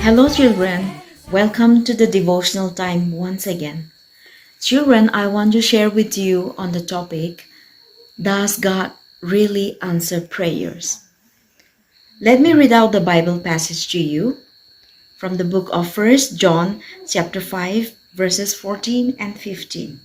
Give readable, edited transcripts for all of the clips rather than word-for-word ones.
Hello, children. Welcome to the devotional time once again. Children, I want to share with you on the topic, does God really answer prayers? Let me read out the Bible passage to you from the book of 1 John chapter 5 verses 14 and 15.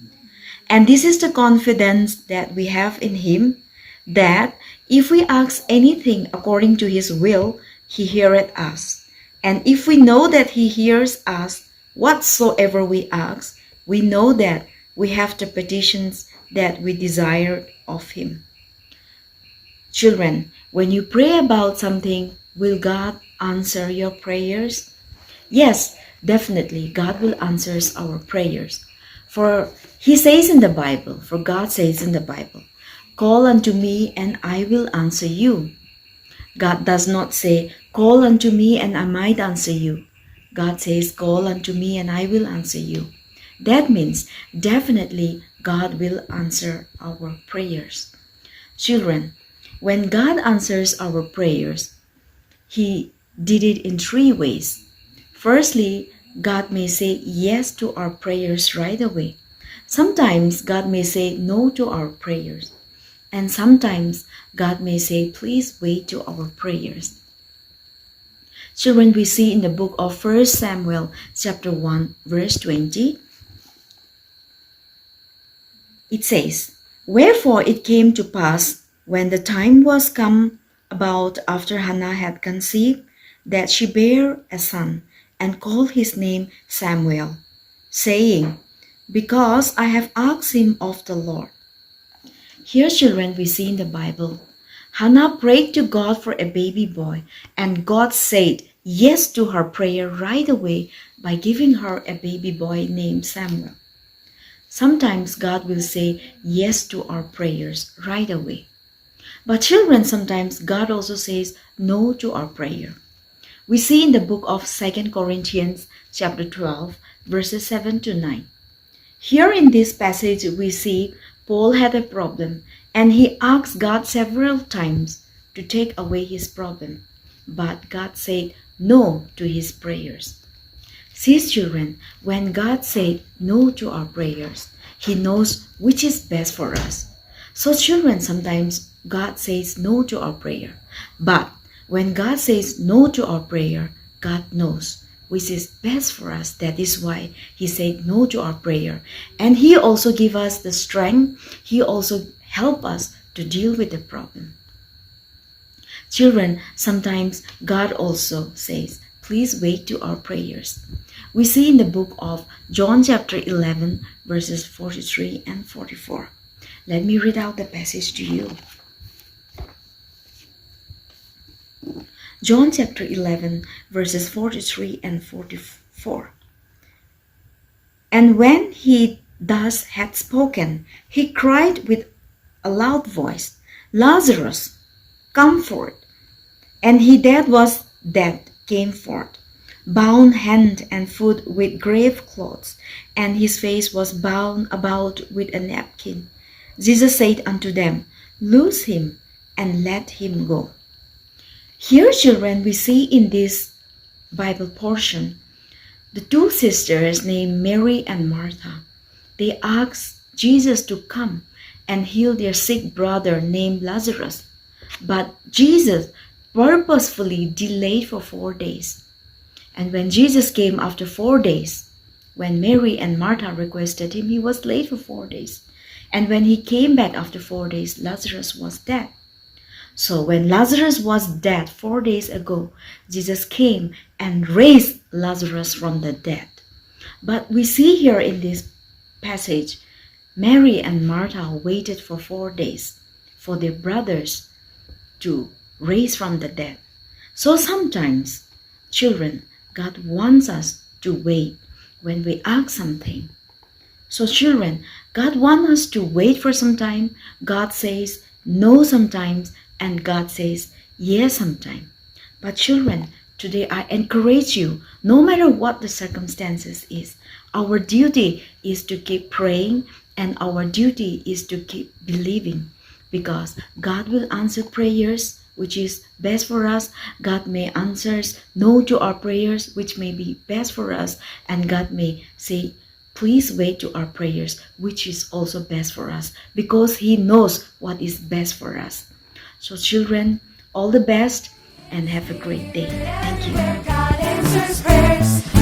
And this is the confidence that we have in him, that if we ask anything according to his will, he heareth us. And if we know that he hears us whatsoever we ask, we know that we have the petitions that we desire of him. Children, when you pray about something, will God answer your prayers? Yes, definitely, God will answer our prayers. For God says in the Bible, call unto me and I will answer you. God does not say, call unto me and I might answer you. God says, call unto me and I will answer you. That means definitely God will answer our prayers. Children, when God answers our prayers, He did it in three ways. Firstly, God may say yes to our prayers right away. Sometimes God may say no to our prayers. And sometimes God may say, please wait to our prayers. Children, we see in the book of 1 Samuel chapter 1 verse 20, it says, wherefore it came to pass, when the time was come about after Hannah had conceived, that she bare a son, and called his name Samuel, saying, because I have asked him of the Lord. Here, children, we see in the Bible, Hannah prayed to God for a baby boy, and God said yes to her prayer right away by giving her a baby boy named Samuel. Sometimes God will say yes to our prayers right away. But children, sometimes God also says no to our prayer. We see in the book of 2 Corinthians chapter 12 verses 7 to 9. Here in this passage we see Paul had a problem and he asked God several times to take away his problem. But God said no to his prayers. See, children, when God said no to our prayers, He knows which is best for us. So children, sometimes God says no to our prayer. But when God says no to our prayer, God knows which is best for us. That is why He said no to our prayer. And He also give us the strength. He also help us to deal with the problem. Children, sometimes God also says, please wait to our prayers. We see in the book of John chapter 11 verses 43 and 44. Let me read out the passage to you. John chapter 11 verses 43 and 44. And when he thus had spoken, he cried with a loud voice, Lazarus, come forth. And he that was dead came forth, bound hand and foot with grave clothes, and his face was bound about with a napkin. Jesus said unto them, loose him and let him go. Here, children, we see in this Bible portion the two sisters named Mary and Martha. They asked Jesus to come and heal their sick brother named Lazarus. But Jesus purposefully delayed for 4 days. And when Jesus came after 4 days, when Mary and Martha requested him, he was late for 4 days. And when he came back after 4 days, Lazarus was dead. So when Lazarus was dead 4 days ago, Jesus came and raised Lazarus from the dead. But we see here in this passage, Mary and Martha waited for 4 days for their brothers to raise from the dead. So sometimes, children, God wants us to wait when we ask something. So children, God wants us to wait for some time. God says no sometimes, and God says yes sometimes. But children, today I encourage you, no matter what the circumstances is, our duty is to keep praying and our duty is to keep believing, because God will answer prayers which is best for us. God may answer no to our prayers, which may be best for us, and God may say, please wait to our prayers, which is also best for us, because He knows what is best for us. So children, all the best and have a great day. Thank you.